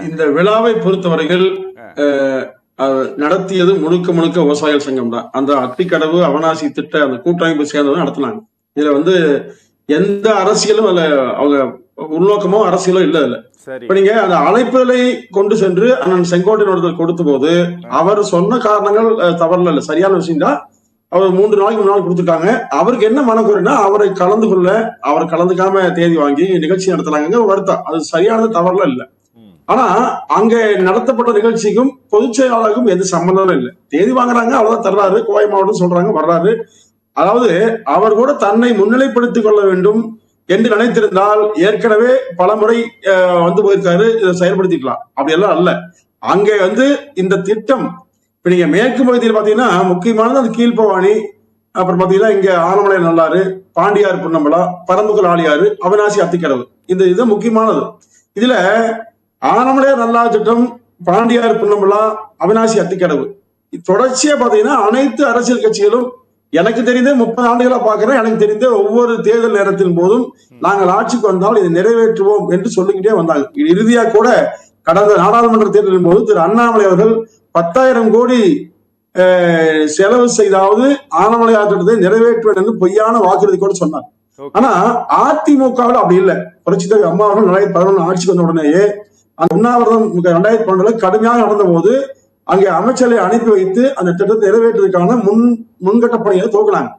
இந்த விழாவை பொறுத்தவரைகள் நடத்தியது முழுக்க முழுக்க விவசாயிகள் சங்கம் தான். அந்த அத்திக்கடவு அவனாசி திட்ட அந்த கூட்டமைப்பு சேர்ந்தது நடத்தினாங்க. இதுல எந்த அரசியலும் அதுல அவங்க உள்நோக்கமோ அரசியலோ இல்ல. அதுல இப்ப நீங்க அந்த அழைப்புகளை கொண்டு சென்று அண்ணன் செங்கோட்டையன் கொடுத்த போது அவர் சொன்ன காரணங்கள் தவறுல இல்ல, சரியான விஷயம் தான். அவர் 3 நாளைக்கு முன்னாள் கொடுத்துட்டாங்க. அவருக்கு என்ன மனக்குறைனா அவரை அவர் கலந்துக்காம தேதி வாங்கி நிகழ்ச்சி நடத்துறாங்க வருத்தம். அது சரியானது, தவறுல இல்ல. ஆனா அங்க நடத்தப்பட்ட நிகழ்ச்சிக்கும் பொதுச் செயலாளருக்கும் எந்த சம்பந்தமும் இல்லை. தேதி வாங்குறாங்க, அவ்வளவுதான், தர்றாரு, கோவை மாவட்டம் சொல்றாங்க, வர்றாரு. அதாவது அவர் கூட தன்னை முன்னிலைப்படுத்திக் கொள்ள வேண்டும் என்று நினைத்திருந்தால் ஏற்கனவே பல முறை போயிருக்காரு, இதை செயல்படுத்திக்கலாம். அப்படி எல்லாம் அல்ல. அங்கே இந்த திட்டம் இப்ப நீங்க மேற்கு பகுதியில் பாத்தீங்கன்னா முக்கியமானது அந்த கீழ்பவானி, அப்புறம் பாத்தீங்கன்னா இங்க ஆனமலை நல்லாறு, பாண்டியார் புன்னம்பலா, பரம்புகள் ஆழியாறு, அவினாசி அத்திக்கடவு, இந்த இது முக்கியமானது. இதுல ஆனமலையார் நல்லாறு திட்டம், பாண்டியார் புன்னம்பலா, அவினாசி அத்திக்கடவு தொடர்ச்சியா பாத்தீங்கன்னா அனைத்து அரசியல் கட்சிகளும் எனக்கு தெரிந்த 30 ஆண்டுகளா பாக்குறேன். எனக்கு தெரிந்த ஒவ்வொரு தேர்தல் நேரத்தின் போதும் நாங்கள் ஆட்சிக்கு வந்தால் இதை நிறைவேற்றுவோம் என்று சொல்லிக்கிட்டே வந்தாங்க. இறுதியா கூட கடந்த நாடாளுமன்ற தேர்தலின் போது திரு அண்ணாமலை அவர்கள் 10,000 கோடி செலவு செய்தாவது ஆனமலையார் திட்டத்தை நிறைவேற்றுவேன் என்று பொய்யான வாக்குறுதி கூட சொன்னார். ஆனா அதிமுகவில் அப்படி இல்லை. புரட்சித்தலைவர் அம்மா அவர்கள் 2011 ஆட்சிக்கு வந்த உடனேயே அந்த உண்ணாவிரதம் 2012 கடுமையாக நடந்த போது அங்கே அமைச்சரை அனுப்பி வைத்து அந்த திட்டத்தை நிறைவேற்றுவதற்கான முன்கட்ட பணிகளை துவக்கினாங்க.